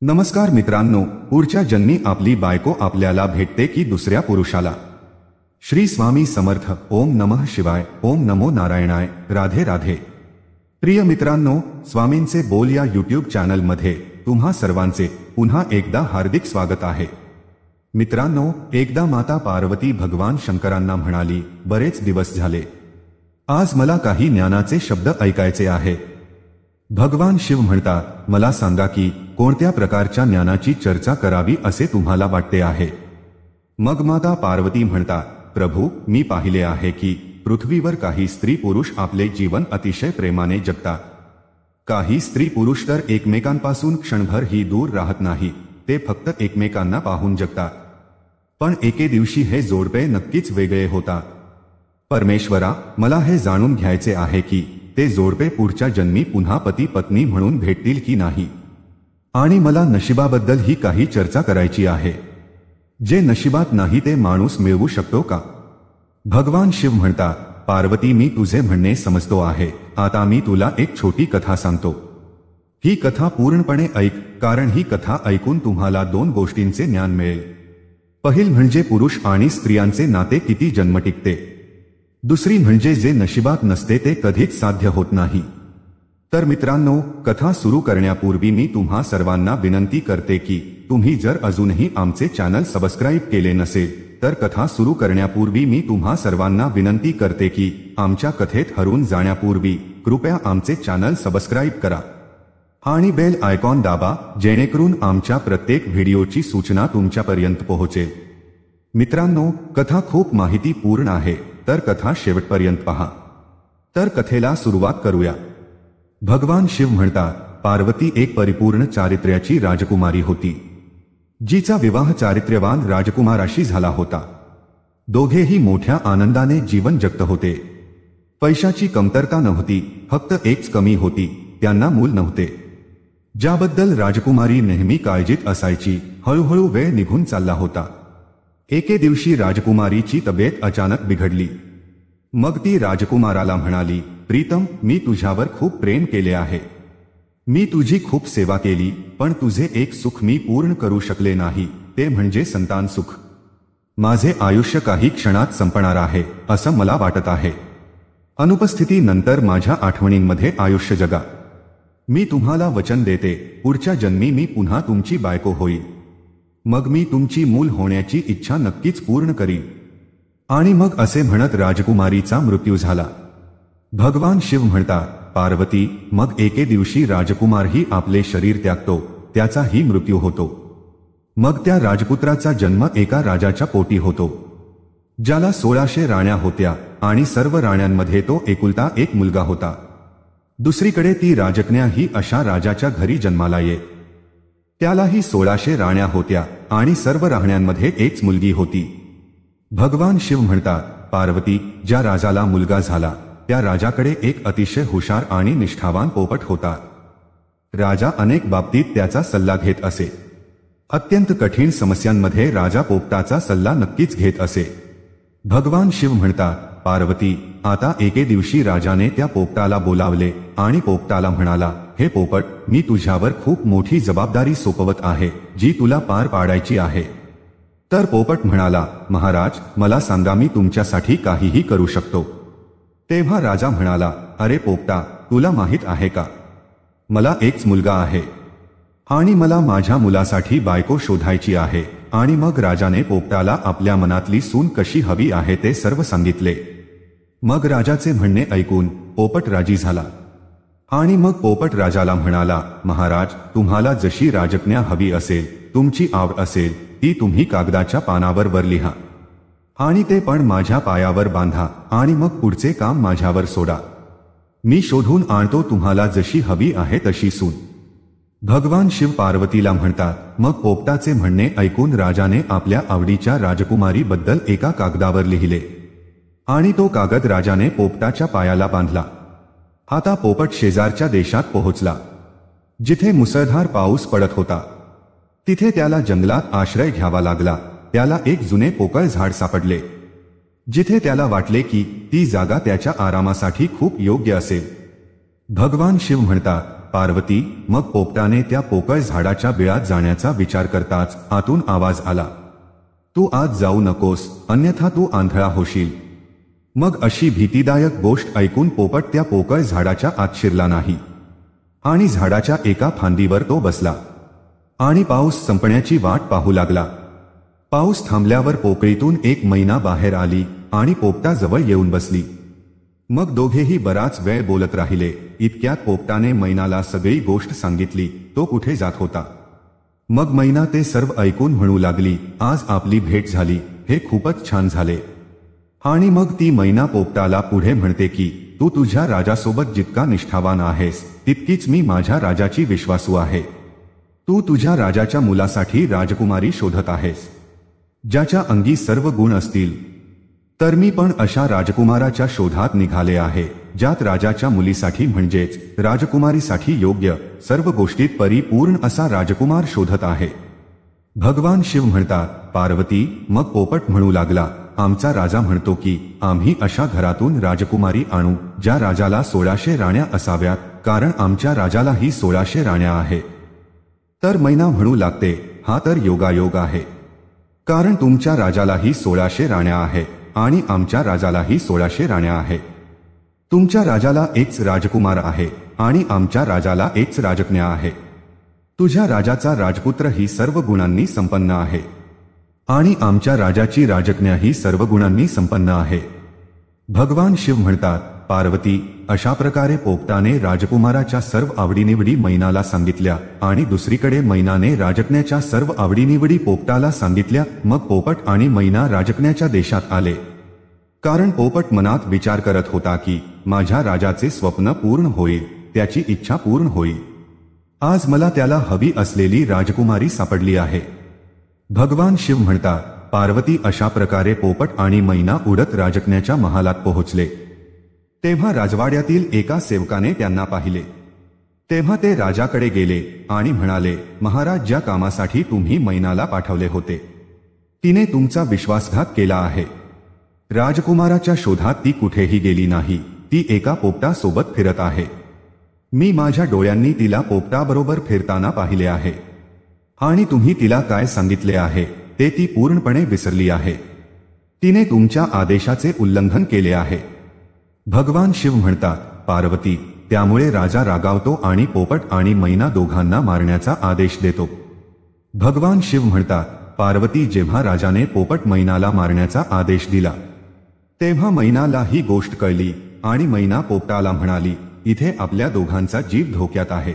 नमस्कार मित्रांनो, पुढच्या जन्मी आपली बायको आपल्याला भेटते की दुसऱ्या पुरुषाला? श्री स्वामी समर्थ. ओम नमः शिवाय. ओम नमो नारायणाय. राधे राधे. प्रिय मित्रांनो, स्वामींचे बोल या यूट्यूब चॅनलमध्ये तुम्हा सर्वांचे पुन्हा एकदा हार्दिक स्वागत आहे. मित्रांनो, एकदा माता पार्वती भगवान शंकरांना म्हणाली, बरेच दिवस झाले, आज मला काही ज्ञानाचे शब्द ऐकायचे आहेत. भगवान शिव म्हणतात, मला सांगा की कोणत्या प्रकारच्या ज्ञानाची चर्चा करावी असे तुम्हाला वाटते आहे. मग माता पार्वती म्हणतात, प्रभू, मी पाहिले आहे की पृथ्वीवर काही स्त्री पुरुष आपले जीवन अतिशय प्रेमाने जगतात. काही स्त्री पुरुष तर एकमेकांपासून क्षणभरही दूर राहत नाही, ते फक्त एकमेकांना पाहून जगतात. पण एके दिवशी हे जोडपे नक्कीच वेगळे होतात. परमेश्वरा, मला हे जाणून घ्यायचे आहे की ते जोडपे पुढच्या जन्मी पुन्हा पती पत्नी म्हणून भेटतील की नाही, आणि मला नशिबाबद्दल ही काही चर्चा करायची आहे. जे नशिबात नाही ते माणूस मिळवू शकतो का? भगवान शिव म्हणतात, पार्वती, मी तुझे म्हणणे समजतो आहे. आता मी तुला एक छोटी कथा सांगतो. ही कथा पूर्णपणे ऐक, कारण ही कथा ऐकून तुम्हाला दोन गोष्टींचे ज्ञान मिळेल. पहिल म्हणजे पुरुष आणि स्त्रियांचे नाते किती जन्म टिकते. दुसरी म्हणजे जे नशिबात नसते ते कधीच साध्य होत नाही. तर मित्रांनो, कथा सुरू करण्यापूर्वी मी तुम्हा सर्वांना विनंती करते की तुम्ही जर अजूनही आमचे चॅनल सबस्क्राईब केले नसेल तर कथा सुरू करण्यापूर्वी मी तुम्हा सर्वांना विनंती करते की आमच्या कथेत हरवून जाण्यापूर्वी कृपया आमचे चॅनल सबस्क्राईब करा आणि बेल आयकॉन दाबा, जेणेकरून आमच्या प्रत्येक व्हिडिओची सूचना तुमच्यापर्यंत पोहोचेल. मित्रांनो, कथा खूप माहितीपूर्ण आहे, तर कथा शेवटपर्यंत पहा. तर कथेला सुरुवात करूया. भगवान शिव म्हणतात, पार्वती एक परिपूर्ण चारित्र्याची राजकुमारी होती, जिचा विवाह चारित्र्यवान राजकुमाराशी झाला होता. दोघेही मोठ्या आनंदाने जीवन जगत होते. पैशाची कमतरता नव्हती, फक्त एकच कमी होती, त्यांना मूल नव्हते, ज्याबद्दल राजकुमारी नेहमी काळजीत असायची. हळूहळू वेळ निघून चालला होता. एके दिवशी राजकुमारीची तब्येत अचानक बिघडली. मग ती राजकुमाराला म्हणाली, प्रीतम, मी तुझ्यावर खूप प्रेम केले आहे. मी तुझी खूप सेवा केली, पण तुझे एक सुख मी पूर्ण करू शकले नाही, ते म्हणजे संतान सुख. माझे आयुष्य काही क्षणात संपणार आहे असं मला वाटत आहे. अनुपस्थितीनंतर माझ्या आठवणींमध्ये आयुष्य जगा. मी तुम्हाला वचन देते, पुढच्या जन्मी मी पुन्हा तुमची बायको होईल. मग मी तुमची मूल होण्याची इच्छा नक्कीच पूर्ण करीन. आणि मग असे म्हणत राजकुमारीचा मृत्यू झाला. भगवान शिव म्हणतात, पार्वती, मग एके दिवशी राजकुमारही आपले शरीर त्यागतो, त्याचाही मृत्यू होतो. मग त्या राजपुत्राचा जन्म एका राजाच्या पोटी होतो, ज्याला 1600 राण्या होत्या आणि सर्व राण्यांमध्ये तो एकुलता एक मुलगा होता. दुसरीकडे ती राजकन्या ही अशा राजाच्या घरी जन्माला येत. त्यालाही 1600 राण्या होत्या आणि सर्व राण्यांमध्ये एकच मुलगी होती. भगवान शिव म्हणतात, पार्वती, ज्या राजाला मुलगा झाला त्या राजाकडे एक अतिशय हुशार आणि निष्ठावान पोपट होता. राजा अनेक बाबतीत त्याचा सल्ला घेत असे. अत्यंत कठीण समस्यांमध्ये राजा पोपटाचा सल्ला नक्कीच घेत असे. भगवान शिव म्हणतात, पार्वती, आता एके दिवशी राजाने त्या पोपटाला बोलावले आणि पोपटाला म्हणाला, हे पोपट, मी तुझ्यावर खूप मोठी जबाबदारी सोपवत आहे, जी तुला पार पाडायची आहे. तर पोपट म्हणाला, महाराज, मला सांगा, मी तुमच्यासाठी काहीही करू शकतो. तेव्हा राजा म्हणाला, अरे पोपटा, तुला माहित आहे का, मला एकच मुलगा आहे आणि मला माझ्या मुलासाठी बायको शोधायची आहे. आणि मग राजाने पोपटाला आपल्या मनातली सून कशी हवी आहे ते सर्व सांगितले. मग राजाचे म्हणणे ऐकून पोपट राजी झाला. आणि मग पोपट राजाला म्हणाला, महाराज, तुम्हाला जशी राजकन्या हवी असेल, तुमची आवड असेल, ती तुम्ही कागदाच्या पानावर वर लिहा आणि ते पण माझ्या पायावर बांधा आणि मग पुढचे काम माझ्यावर सोडा. मी शोधून आणतो तुम्हाला जशी हवी आहे तशी सून. भगवान शिव पार्वतीला म्हणतात, मग पोपटाचे म्हणणे ऐकून राजाने आपल्या आवडीच्या राजकुमारीबद्दल एका कागदावर लिहिले आणि तो कागद राजाने पोपटाच्या पायाला बांधला. आता पोपट शेजारच्या देशात पोहोचला, जिथे मुसळधार पाऊस पडत होता. तिथे त्याला जंगलात आश्रय घ्यावा लागला. त्याला एक जुने पोकळ झाड सापडले, जिथे त्याला वाटले की ती जागा त्याच्या आरामासाठी खूप योग्य असेल. भगवान शिव म्हणतात, पार्वती, मग पोपटाने त्या पोकळ झाडाच्या बिळात जाण्याचा विचार करताच आतून आवाज आला, तू आत जाऊ नकोस, अन्यथा तू आंधळा होशील. मग अशी भीतीदायक गोष्ट ऐकून पोपट त्या पोकळ झाडाच्या आत शिरला नाही आणि झाडाच्या एका फांदीवर तो बसला आणि पाऊस संपण्याची वाट पाहू लागला. पाऊस थांबल्यावर पोकळीतून एक मैना बाहेर आली आणि पोपटाजवळ येऊन बसली. मग दोघेही बराच वेळ बोलत राहिले. इतक्यात पोपटाने मैनाला सगळी गोष्ट सांगितली, तो कुठे जात होता. मग मैना ते सर्व ऐकून म्हणू लागली, आज आपली भेट झाली, हे खूपच छान झाले. आणि मग ती मैना पोपटाला पुढे म्हणते की तू तुझ्या राजासोबत जितका निष्ठावान आहेस तितकीच मी माझ्या राजाची विश्वासू आहे. तू तुझ्या राजाच्या मुलासाठी राजकुमारी शोधत आहेस ज्याच्या अंगी सर्व गुण असतील. तर मी पण अशा राजकुमाराच्या शोधात निघाले आहे ज्यात राजाच्या मुलीसाठी म्हणजेच राजकुमारीसाठी योग्य सर्व गोष्टीत परिपूर्ण असा राजकुमार शोधत आहे. भगवान शिव म्हणतात, पार्वती, मग पोपट म्हणू लागला, आमचा राजा म्हणतो की आम्ही अशा घरातून राजकुमारी आणू ज्या राजाला 1600 राण्या असाव्यात, कारण आमच्या राजालाही 1600 राण्या आहेत. तर मैना म्हणू लागते, हा तर योगायोग आहे, कारण तुमच्या राजालाही 1600 राण्या आहेत आणि आमच्या राजालाही 1600 राण्या आहेत. तुमच्या राजाला एकच राजकुमार आहे आणि आमच्या राजाला एकच राजकन्या आहे. तुझ्या राजाचा राजपुत्र ही सर्व गुणांनी संपन्न आहे आणि आमच्या राजाची राजकन्या ही सर्व गुणांनी संपन्न आहे. भगवान शिव म्हणतात, पार्वती, अशा प्रकारे पोपटाने राजकुमाराच्या सर्व आवडीनिवडी मैनाला सांगितल्या आणि दुसरीकडे मैनाने राजकन्याच्या सर्व आवडीनिवडी पोपटाला सांगितल्या. मग पोपट आणि मैना राजकन्याच्या देशात आले, कारण पोपट मनात विचार करत होता की माझ्या राजाचे स्वप्न पूर्ण होईल, त्याची इच्छा पूर्ण होईल. आज मला त्याला हवी असलेली राजकुमारी सापडली आहे. भगवान शिव म्हणतात, पार्वती, अशा प्रकारे पोपट आणि मैना उडत राजकन्याच्या महालात पोहोचले. तेव्हा राजवाड्यातील एका सेवकाने त्यांना पाहिले. तेव्हा ते राजाकडे गेले आणि म्हणाले, महाराज, ज्या कामासाठी तुम्ही मैनाला पाठवले होते तिने तुमचा विश्वासघात केला आहे. राजकुमाराच्या शोधात ती कुठेही गेली नाही, ती एका पोपटासोबत फिरत आहे. मी माझ्या डोळ्यांनी तिला पोपटाबरोबर फिरताना पाहिले आहे आणि तुम्ही तिला काय सांगितले आहे ते ती पूर्णपणे विसरली आहे. तिने तुमच्या आदेशाचे उल्लंघन केले आहे. भगवान शिव म्हणतात, पार्वती, त्यामुळे राजा रागावतो आणि पोपट आणि मैना दोघांना मारण्याचा आदेश देतो. भगवान शिव म्हणतात, पार्वती, जेव्हा राजाने पोपट मैनाला मारण्याचा आदेश दिला तेव्हा मैनाला ही गोष्ट कळली आणि मैना पोपटाला म्हणाली, इथे आपल्या दोघांचा जीव धोक्यात आहे.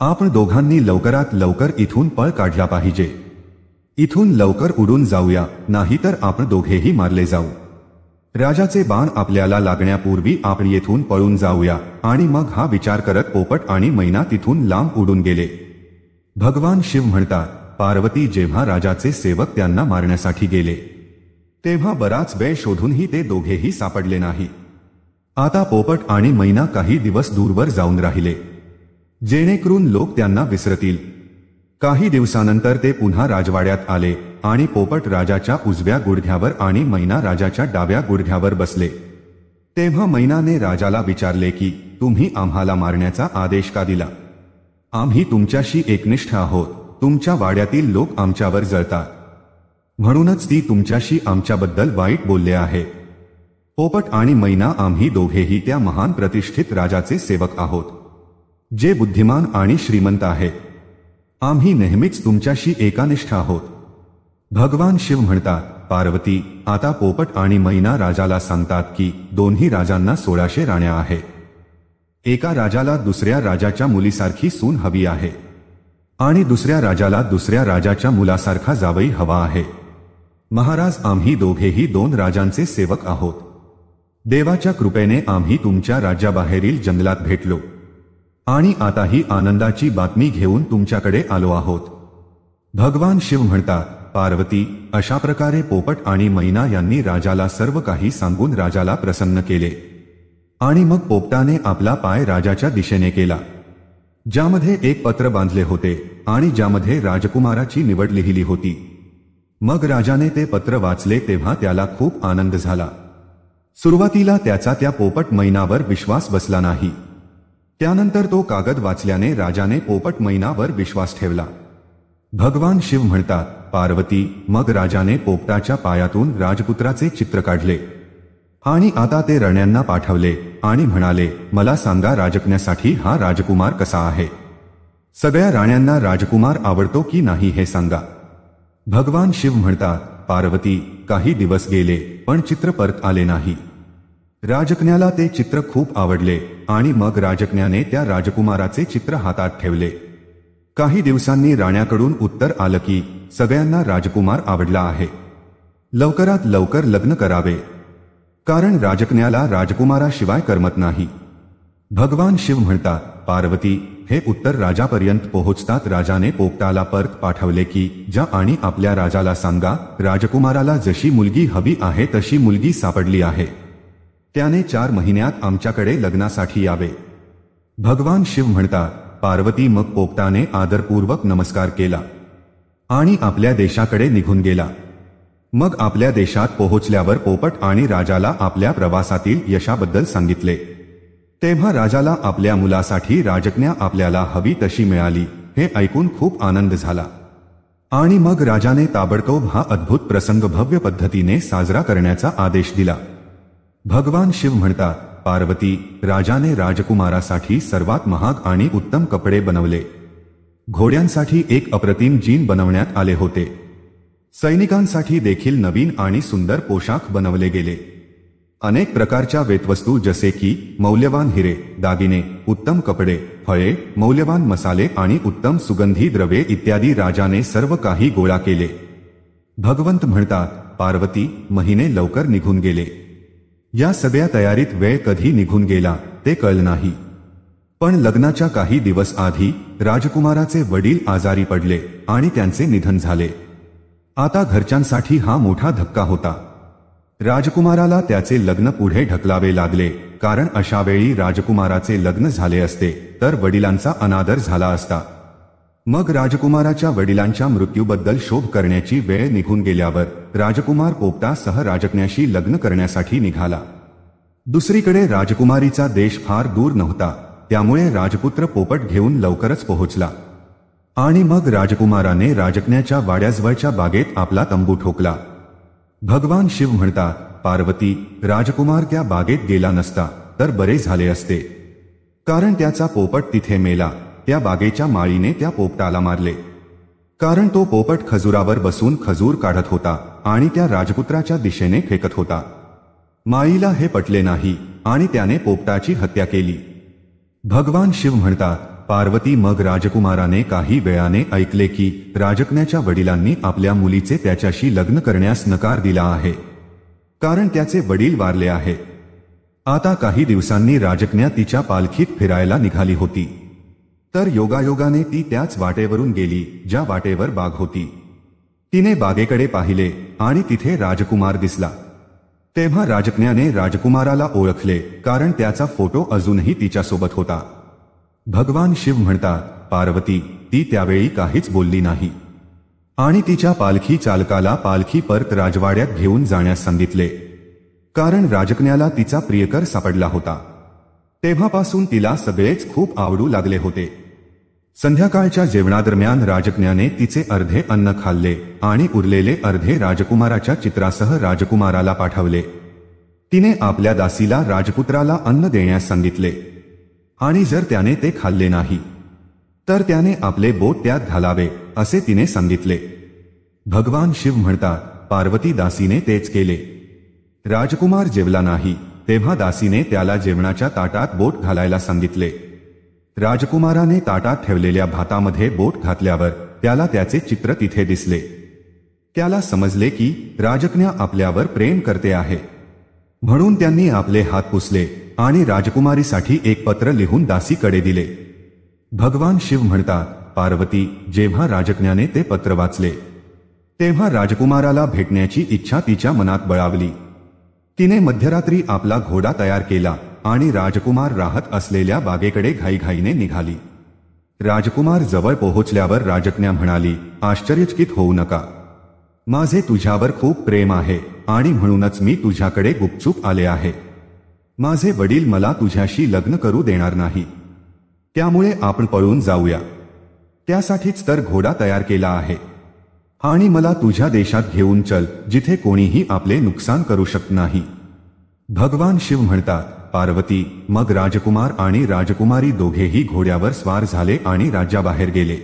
आपण दोघांनी लवकरात लवकर इथून पळ काढला पाहिजे. इथून लवकर उडून जाऊया, नाहीतर आपण दोघेही मारले जाऊ. राजाचे बाण आपल्याला लागण्यापूर्वी आपण येथून पळून जाऊया. आणि मग हा विचार करत पोपट आणि मैना तिथून लांब उडून गेले. भगवान शिव म्हणतात, पार्वती, जेव्हा राजाचे सेवक त्यांना मारण्यासाठी गेले तेव्हा बराच वेळ शोधूनही ते दोघेही सापडले नाही. आता पोपट आणि मैना काही दिवस दूरवर जाऊन राहिले, जेणेकरून लोक त्यांना विसरतील. काही दिवसानंतर ते पुन्हा राजवाड्यात आले आणि पोपट राजाच्या उजव्या गुडघ्यावर आणि मैना राजाच्या डाव्या गुडघ्यावर बसले. तेव्हा मैनाने राजाला विचारले की तुम्ही आम्हाला मारण्याचा आदेश का दिला? आम्ही तुमच्याशी एकनिष्ठ आहोत, तुमच्या वाड्यातील लोक आमच्यावर जळतात, म्हणूनच ती तुमच्याशी आमच्याबद्दल वाईट बोलले आहेत. पोपट आणि मैना, आम्ही दोघेही त्या महान प्रतिष्ठित राजाचे सेवक आहोत, जे बुद्धिमान आणि श्रीमंत आहेत. आम्ही नेहमीच तुमच्याशी एकनिष्ठ आहोत. भगवान शिव म्हणतात, पार्वती, आता पोपट आणि मैना राजाला सांगतात की दोन्ही राजांना 1600 राण्या आहेत. एका राजाला दुसऱ्या राजाच्या मुलीसारखी सून हवी आहे आणि दुसऱ्या राजाला दुसऱ्या राजाच्या मुलासारखा जावई हवा आहे. महाराज, आम्ही दोघेही 2 राजांचे सेवक आहोत. देवाच्या कृपेने आम्ही तुमच्या राज्याबाहेरील जंगलात भेटलो आणि आता ही आनंदाची बातमी घेऊन तुमच्याकडे आलो आहोत. भगवान शिव म्हणतात, पार्वती, अशा प्रकारे पोपट आणि मैना यांनी राजाला सर्व काही सांगून राजाला प्रसन्न केले. आणि मग पोपटाने आपला पाय राजाच्या दिशेने केला, ज्यामध्ये एक पत्र बांधले होते आणि ज्यामध्ये राजकुमाराची निवड लिहिली होती. मग राजाने ते पत्र वाचले तेव्हा त्याला खूप आनंद झाला. सुरुवातीला त्याचा त्या पोपट मैनावर विश्वास बसला नाही, त्यानंतर तो कागद वाचल्याने राजाने पोपट मैनावर विश्वास ठेवला. भगवान शिव म्हणतात, पार्वती, मग राजाने पोपटाच्या पायातून राजपुत्राचे चित्र काढले आणि आता ते राण्यांना पाठवले आणि म्हणाले, मला सांगा, राजकन्यासाठी हा राजकुमार कसा आहे? सगळ्या राण्यांना राजकुमार आवडतो की नाही हे सांगा. भगवान शिव म्हणतात, पार्वती, काही दिवस गेले पण चित्र परत आले नाही. राजकन्याला ते चित्र खूप आवडले आणि मग राजकन्याने त्या राजकुमाराचे चित्र हातात ठेवले. काही दिवसांनी राण्याकडून उत्तर आलं की सगळ्यांना राजकुमार आवडला आहे. लवकरात लवकर लग्न करावे, कारण राजकन्याला राजकुमाराशिवाय करमत नाही. भगवान शिव म्हणतात, पार्वती, हे उत्तर राजापर्यंत पोहोचतात राजाने पोपटाला परत पाठवले की जा आणि आपल्या राजाला सांगा, राजकुमाराला जशी मुलगी हवी आहे तशी मुलगी सापडली आहे. त्याने 4 महिन्यात आमच्याकडे लग्नासाठी यावे. भगवान शिव म्हणतात, पार्वती, मग पोपटाने आदरपूर्वक नमस्कार केला आणि आपल्या देशाकडे निघून गेला. मग आपल्या देशात पोहोचल्यावर पोपट आणि राजाला आपल्या प्रवासातील यशाबद्दल सांगितले. तेव्हा राजाला आपल्या मुलासाठी राजकन्या आपल्याला हवी तशी मिळाली हे ऐकून खूप आनंद झाला आणि मग राजाने ताबडतोब हा अद्भुत प्रसंग भव्य पद्धतीने साजरा करण्याचा आदेश दिला. भगवान शिव म्हणतात, पार्वती, राजाने राजकुमारासाठी सर्वात महाग आणि उत्तम कपडे बनवले. घोड्यांसाठी एक अप्रतिम जीन बनवण्यात आले होते. सैनिकांसाठी देखील नवीन आणि सुंदर पोशाख बनवले गेले. अनेक प्रकारच्या भेटवस्तू जसे की मौल्यवान हिरे, दागिने, उत्तम कपडे, फळे, मौल्यवान मसाले आणि उत्तम सुगंधी द्रव्ये इत्यादी राजाने सर्व काही गोळा केले. भगवंत म्हणतात, पार्वती, महिने लवकर निघून गेले. या सगळ्या तयारीत वेळ कधी निघून गेला ते कळलं नाही. पण लग्नाच्या काही दिवस आधी राजकुमाराचे वडील आजारी पडले आणि त्यांचे निधन झाले. आता घरच्यांसाठी हा मोठा धक्का होता. राजकुमाराला त्याचे लग्न पुढे ढकलावे लागले, कारण अशा वेळी राजकुमाराचे लग्न झाले असते तर वडिलांचा अनादर झाला असता. मग राजकुमाराच्या वडिलांच्या मृत्यूबद्दल शोक करण्याची वेळ निघून गेल्यावर राजकुमार पोपटासह राजकन्याशी लग्न करण्यासाठी निघाला. दुसरीकडे राजकुमारीचा देश फार दूर नव्हता, त्यामुळे राजपुत्र पोपट घेऊन लवकरच पोहोचला आणि मग राजकुमाराने राजकन्याच्या वाड्याजवळच्या बागेत आपला तंबू ठोकला. भगवान शिव म्हणतात, पार्वती, राजकुमार त्या बागेत गेला नसता तर बरे झाले असते, कारण त्याचा पोपट तिथे मेला. त्या बागेच्या माळीने त्या पोपटाला मारले, कारण तो पोपट खजुरावर बसून खजूर काढत होता आणि त्या राजपुत्राच्या दिशेने फेकत होता. माळीला हे पटले नाही आणि त्याने पोपटाची हत्या केली. भगवान शिव म्हणतात, पार्वती, मग राजकुमाराने काही वेळाने ऐकले की राजकन्याच्या वडिलांनी आपल्या मुलीचे त्याच्याशी लग्न करण्यास नकार दिला आहे, कारण त्याचे वडील वारले आहेत. आता काही दिवसांनी राजकन्या तिच्या पालखीत फिरायला निघाली होती, तर योगायोगाने ती त्याच वाटेवरून गेली ज्या वाटेवर बाग होती. तिने बागेकडे पाहिले आणि तिथे राजकुमार दिसला. तेव्हा राजकन्याने राजकुमाराला ओळखले, कारण त्याचा फोटो अजूनही तिच्यासोबत होता. भगवान शिव म्हणतात, पार्वती, ती त्यावेळी काहीच बोलली नाही आणि तिच्या पालखी चालकाला पालखी परत राजवाड्यात घेऊन जाण्यास सांगितले, कारण राजकन्याला तिचा प्रियकर सापडला होता. तेव्हापासून तिला सगळेच खूप आवडू लागले होते. संध्याकाळच्या जेवणादरम्यान राजकन्याने तिचे अर्धे अन्न खाल्ले आणि उरलेले अर्धे राजकुमाराच्या चित्रासह राजकुमाराला पाठवले. तिने आपल्या दासीला राजपुत्राला अन्न देण्यास सांगितले आणि जर त्याने ते खाल्ले नाही तर त्याने आपले बोट त्यात घालावे असे तिने सांगितले. भगवान शिव म्हणतात, पार्वती, दासीने तेच केले. राजकुमार जेवला नाही तेव्हा दासीने त्याला जेवणाच्या ताटात बोट घालायला सांगितले. राजकुमाराने ताटात ठेवलेल्या भातामध्ये बोट घातल्यावर त्याला त्याचे चित्र तिथे दिसले. त्याला समजले की राजकन्या आपल्यावर प्रेम करते आहे, म्हणून त्यांनी आपले हात पुसले आणि राजकुमारीसाठी एक पत्र लिहून दासीकडे दिले. भगवान शिव म्हणतात, पार्वती, जेव्हा राजकन्याने ते पत्र वाचले तेव्हा राजकुमाराला भेटण्याची इच्छा तिच्या मनात बळावली. तिने मध्यरात्री आपला घोडा तयार केला आणि राजकुमार राहत असलेल्या बागेकडे घाईघाईने निघाली. राजकुमार जवळ पोहोचल्यावर राजकन्या म्हणाली, आश्चर्यचकित होऊ नका, माझे तुझ्यावर खूप प्रेम आहे आणि म्हणूनच मी तुझ्याकडे गुपचूप आले आहे. माझे वडील मला तुझ्याशी लग्न करू देणार नाही. त्यामुळे आपण पळून जाऊया. त्यासाठीच तर घोडा तयार केला आहे. आणि मला तुझ्या देशात घेऊन चल, जिथे कोणीही आपले नुकसान करू शकत नाही. भगवान शिव म्हणतात, पार्वती, मग राजकुमार आणि राजकुमारी दोघेही घोड्यावर स्वार झाले आणि राज्याबाहेर गेले.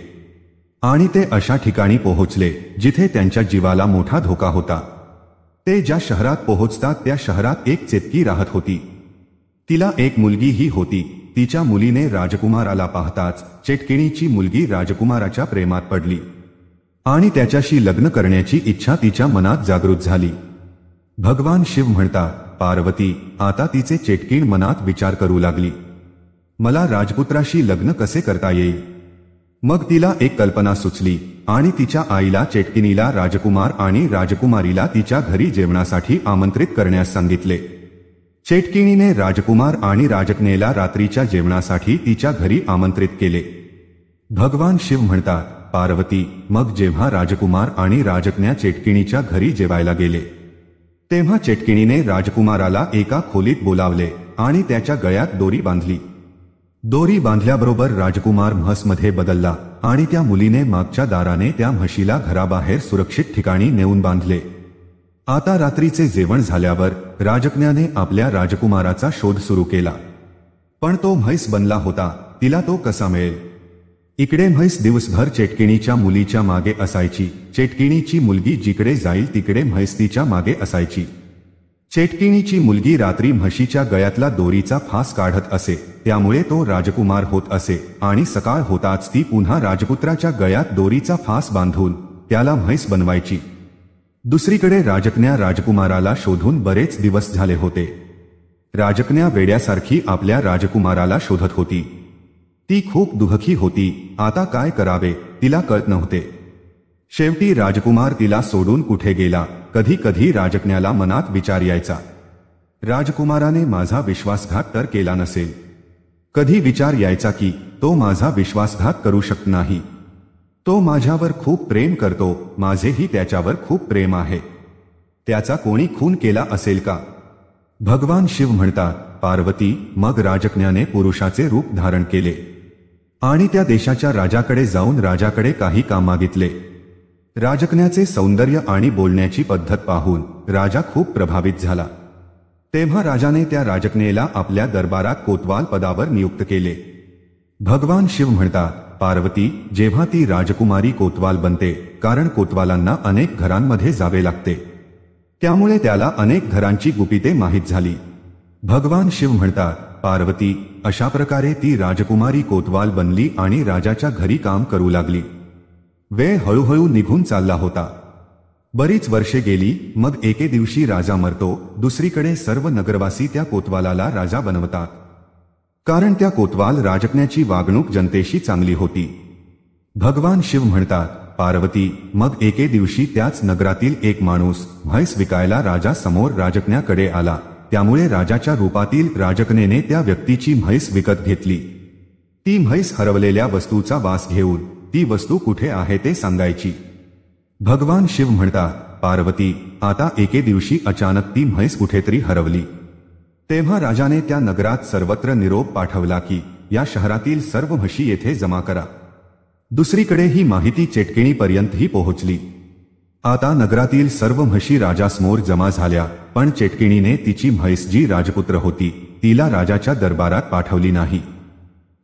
आणि ते अशा ठिकाणी पोहोचले जिथे त्यांच्या जीवाला मोठा धोका होता. ते ज्या शहरात पोहोचतात त्या शहरात एक चेतकी राहत होती. तिला एक मुलगीही होती. तिच्या मुलीने राजकुमाराला पाहताच चेटकिणीची मुलगी राजकुमाराच्या प्रेमात पडली आणि त्याच्याशी लग्न करण्याची इच्छा तिच्या मनात जागृत झाली. भगवान शिव म्हणतात, पार्वती, आता तिचे चेटकीण मनात विचार करू लागली, मला राजपुत्राशी लग्न कसे करता येईल. मग तिला एक कल्पना सुचली आणि तिच्या आईला चेटकिणीला राजकुमार आणि राजकुमारीला तिच्या घरी जेवणासाठी आमंत्रित करण्यास सांगितले. चेटकिणीने राजकुमार आणि राजकन्येला रात्रीच्या जेवणासाठी तिच्या घरी आमंत्रित केले. भगवान शिव म्हणतात, पार्वती, मग जेव्हा राजकुमार आणि राजकन्या चेटकिणीच्या घरी जेवायला गेले तेव्हा चेटकिणीने राजकुमाराला एका खोलीत बोलावले आणि त्याच्या गळ्यात दोरी बांधली. दोरी बांधल्याबरोबर राजकुमार म्हसमध्ये बदलला आणि त्या मुलीने मागच्या दाराने त्या म्हशीला घराबाहेर सुरक्षित ठिकाणी नेऊन बांधले. आता रात्रीचे जेवण झाल्यावर राजकन्याने आपल्या राजकुमाराचा शोध सुरू केला, पण तो म्हैस बनला होता. तिला तो कसा मिळेल. इकडे म्हैस दिवसभर चेटकिणीच्या मुलीच्या मागे असायची. चेटकिणीची मुलगी जिकडे जाईल तिकडे म्हैस तिच्या मागे असायची. चेटकिणीची मुलगी रात्री म्हशीच्या गळ्यातला दोरीचा फास काढत असे, त्यामुळे तो राजकुमार होत असे आणि सकाळ होताच ती पुन्हा राजपुत्राच्या गळ्यात दोरीचा फास बांधून त्याला म्हैस बनवायची. दुसरीकडे राजकन्या राजकुमाराला शोधून बरेच दिवस झाले होते. राजकन्या वेड्यासारखी आपल्या राजकुमाराला शोधत होती. ती खूप दुःखी होती. आता काय करावे तिला कळत नव्हते. शेवटी राजकुमार तिला सोडून कुठे गेला. कधी कधी राजकन्याला मनात विचार यायचा, राजकुमाराने माझा विश्वासघात तर केला नसेल. कधी विचार यायचा की तो माझा विश्वासघात करू शकत नाही. तो माझ्यावर खूप प्रेम करतो, माझेही त्याच्यावर खूप प्रेम आहे. त्याचा कोणी खून केला असेल का. भगवान शिव म्हणतात, पार्वती, मग राजकन्याने पुरुषाचे रूप धारण केले आणि त्या देशाच्या राजाकडे जाऊन राजाकडे काही काम मागितले. राजकन्याचे सौंदर्य आणि बोलण्याची पद्धत पाहून राजा खूप प्रभावित झाला. तेव्हा राजाने त्या राजकन्येला आपल्या दरबारात कोतवाल पदावर नियुक्त केले. भगवान शिव म्हणतात, पार्वती, जेव्हा ती राजकुमारी कोतवाल बनते, कारण कोतवालांना अनेक घरांमध्ये जावे लागते, त्यामुळे त्याला अनेक घरांची गुपिते माहीत झाली. भगवान शिव म्हणतात, पार्वती, अशा प्रकारे ती राजकुमारी कोतवाल बनली आणि राजाच्या घरी काम करू लागली. वेळ हळूहळू निघून चालला होता. बरीच वर्षे गेली. मग एके दिवशी राजा मरतो. दुसरीकडे सर्व नगरवासी त्या कोतवालाला राजा बनवतात, कारण त्या कोतवाल राजकन्याची वागणूक जनतेशी चांगली होती. भगवान शिव म्हणतात, पार्वती, मग एके दिवशी त्याच नगरातील एक माणूस म्हैस विकायला राजा समोर राजकन्याकडे आला. त्यामुळे राजाच्या रूपातील राजकन्येने त्या व्यक्तीची म्हैस विकत घेतली. ती म्हैस हरवलेल्या वस्तूचा वास घेऊन ती वस्तू कुठे आहे ते सांगायची. भगवान शिव म्हणतात, पार्वती, आता एके दिवशी अचानक ती म्हैस कुठेतरी हरवली. तेव्हा राजाने त्या नगरात सर्वत्र निरोप पाठवला की या शहरातील सर्व म्हशी येथे जमा करा. दुसरीकडे ही माहिती चेटकिणीपर्यंतही पोहोचली. आता नगरातील सर्व म्हशी राजासमोर जमा झाल्या, पण चेटकिणीने तिची म्हैस जी राजपुत्र होती तिला राजाच्या दरबारात पाठवली नाही.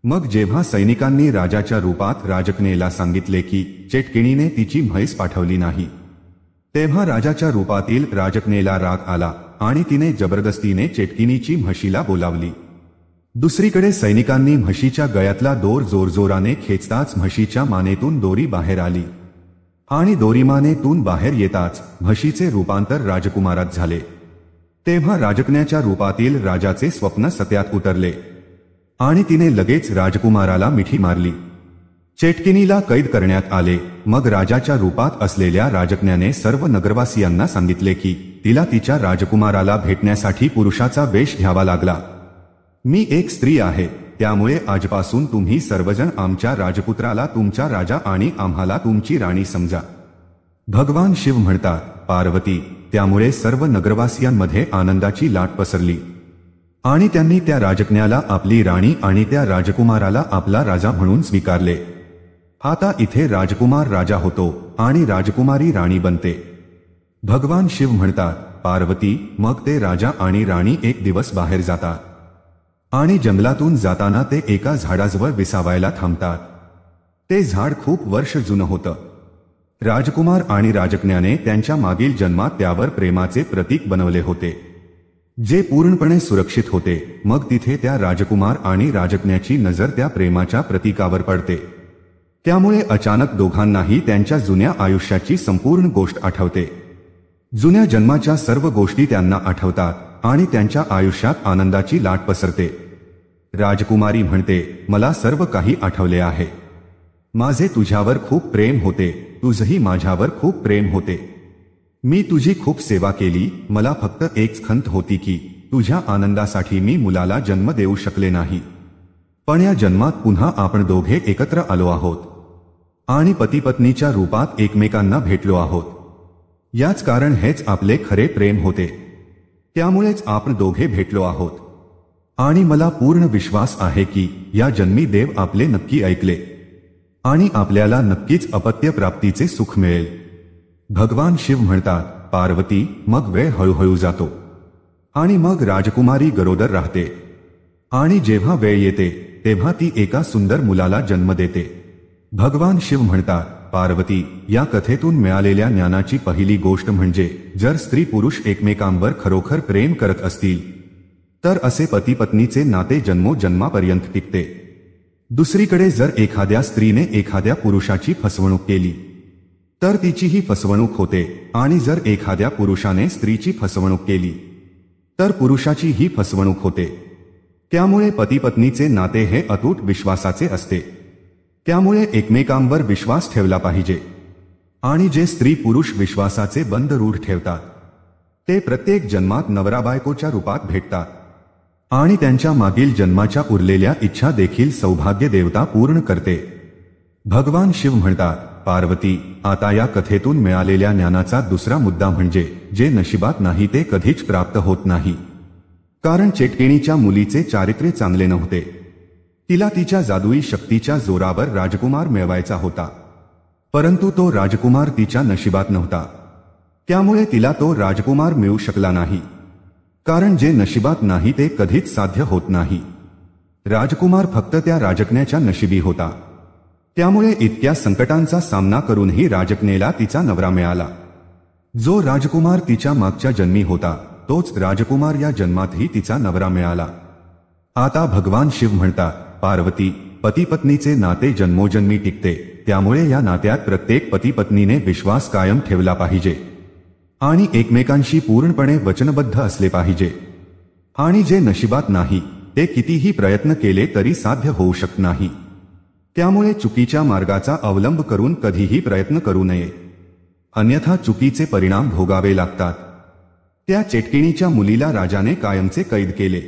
मग जेव्हा सैनिकांनी राजाच्या रूपात राजकन्येला सांगितले की चेटकिणीने तिची म्हैस पाठवली नाही, तेव्हा राजाच्या रूपातील राजकन्येला राग आला आणि तिने जबरदस्तीने चेटकिणीची म्हशीला बोलावली. दुसरीकडे सैनिकांनी म्हशीच्या गळ्यातला दोर जोरजोराने खेचताच म्हशीच्या मानेतून दोरी बाहेर आली आणि दोरीमानेतून बाहेर येताच म्हशीचे रूपांतर राजकुमारात झाले. तेव्हा राजकन्याच्या रूपातील राजाचे स्वप्न सत्यात उतरले आणि तिने लगेच राजकुमाराला मिठी मारली. चेटकिणीला कैद करण्यात आले. मग राजाच्या रूपात असलेल्या राजकन्याने सर्व नगरवासियांना सांगितले की तिला तिच्या राजकुमाराला भेटण्यासाठी पुरुषाचा वेश घ्यावा लागला. मी एक स्त्री आहे, त्यामुळे आजपासून तुम्ही सर्वजण आमच्या राजपुत्राला तुमचा राजा आणि आम्हाला तुमची राणी समजा. भगवान शिव म्हणतात, पार्वती, त्यामुळे सर्व नगरवासियांमध्ये आनंदाची लाट पसरली आणि त्यांनी त्या राजकन्याला आपली राणी आणि त्या राजकुमाराला आपला राजा म्हणून स्वीकारले। आता इथे राजकुमार राजा होतो आणि राजकुमारी राणी बनते। भगवान शिव म्हणतात, पार्वती, मग ते राजा आणि राणी एक दिवस बाहेर जातात आणि जंगलातून जाताना ते एका झाडाजवळ विसावायला थांबतात। ते झाड खूप वर्ष जुनं होतं। राजकुमार आणि राजकन्याने त्यांच्या मागील जन्मात त्यावर प्रेमाचे प्रतीक बनवले होते, जे पूर्णपणे सुरक्षित होते। मग तिथे त्या राजकुमार आणि राजकन्याची नजर त्या प्रेमाच्या प्रतीकावर पडते। त्यामुळे अचानक दोघांनाही त्यांच्या जुन्या आयुष्याची संपूर्ण गोष्ट आठवते। जुन्या जन्माच्या सर्व गोष्टी त्यांना आठवतात आणि त्यांच्या आयुष्यात आनंदाची लाट पसरते। राजकुमारी म्हणते, मला सर्व काही आठवले आहे। माझे तुझ्यावर खूप प्रेम होते, तुझही माझ्यावर खूप प्रेम होते। मी तुझी खूप सेवा केली। मला फक्त एक खंत होती की तुझ्या आनंदासाठी मी मुलाला जन्म देऊ शकले नाही, पण या जन्मात पुन्हा आपण दोघे एकत्र आलो आहोत आणि पतीपत्नीच्या रूपात एकमेकांना भेटलो आहोत। याच कारण हेच आपले खरे प्रेम होते। त्यामुळेच आपण दोघे भेटलो आहोत आणि मला पूर्ण विश्वास आहे की या जन्मी देव आपले नक्की ऐकले आणि आपल्याला नक्कीच अपत्य प्राप्तीचे सुख मिळेल। भगवान शिव म्हणतात, पार्वती, मग वेळ हळूहळू जातो आणि मग राजकुमारी गरोदर राहते आणि जेव्हा वेळ येते तेव्हा ती एका सुंदर मुलाला जन्म देते। भगवान शिव म्हणतात, पार्वती, या कथेतून मिळालेल्या ज्ञानाची पहिली गोष्ट म्हणजे जर स्त्री पुरुष एकमेकांवर खरोखर प्रेम करत असतील तर असे पती पत्नीचे नाते जन्मोजन्मापर्यंत टिकते। दुसरीकडे जर एखाद्या स्त्रीने एखाद्या पुरुषाची फसवणूक केली तर तिचीही फसवणूक होते आणि जर एखाद्या पुरुषाने स्त्रीची फसवणूक केली तर पुरुषाची ही फसवणूक होते। त्यामुळे पती पत्नीचे नाते हे अतूट विश्वासाचे असते। त्यामुळे एकमेकांवर विश्वास ठेवला पाहिजे आणि जे स्त्री पुरुष विश्वासाचे बंध रूढ ठेवतात ते प्रत्येक जन्मात नवरा बायकोच्या रूपात भेटतात आणि त्यांच्या मागील जन्माच्या उरलेल्या इच्छा देखील सौभाग्य देवता पूर्ण करते। भगवान शिव म्हणतात, पार्वती, आता या कथेतून मिळालेल्या ज्ञानाचा दुसरा मुद्दा म्हणजे जे नशिबात नाही ते कधीच प्राप्त होत नाही। कारण चेटकेणीच्या मुलीचे चारित्र्य चांगले नव्हते। तिला तिच्या जादुई शक्तीच्या जोरावर राजकुमार मिळवायचा होता, परंतु तो राजकुमार तिच्या नशिबात नव्हता। त्यामुळे तिला तो राजकुमार मिळू शकला नाही। कारण जे नशिबात नाही ते कधीच साध्य होत नाही। राजकुमार फक्त त्या राजकन्याच्या नशिबी होता। त्यामुळे इतक्या संकटांचा सामना करूनही राजकन्येला तिचा नवरा मिळाला। जो राजकुमार तिच्या मागच्या जन्मी होता तोच राजकुमार या जन्मातही तिचा नवरा मिळाला। आता भगवान शिव म्हणतात, पार्वती, पती पत्नीचे नाते जन्मोजन्मी टिकते। त्यामुळे या नात्यात प्रत्येक पती पत्नीने विश्वास कायम ठेवला पाहिजे आणि एकमेकांशी पूर्णपणे वचनबद्ध असले पाहिजे। आणि जे नशिबात नाही ते कितीही प्रयत्न केले तरी साध्य होऊ शकत नाही। त्यामुळे चुकीच्या मार्गाचा अवलंब करून कधीही प्रयत्न करू नये, अन्यथा चुकीचे परिणाम भोगावे लागतात। त्या चेटकिणीच्या मुलीला राजाने कायमचे कैद केले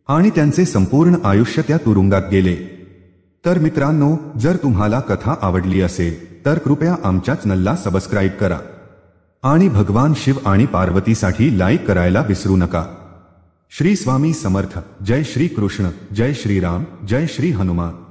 आणि त्यांचे संपूर्ण आयुष्य त्या तुरुंगात गेले। तर मित्रांनो, जर तुम्हाला कथा आवडली असेल तर कृपया आमच्या चॅनलला सबस्क्राईब करा आणि भगवान शिव आणि पार्वतीसाठी लाईक करायला विसरू नका। श्री स्वामी समर्थ। जय श्री कृष्ण, जय श्री राम, जय श्री हनुमान।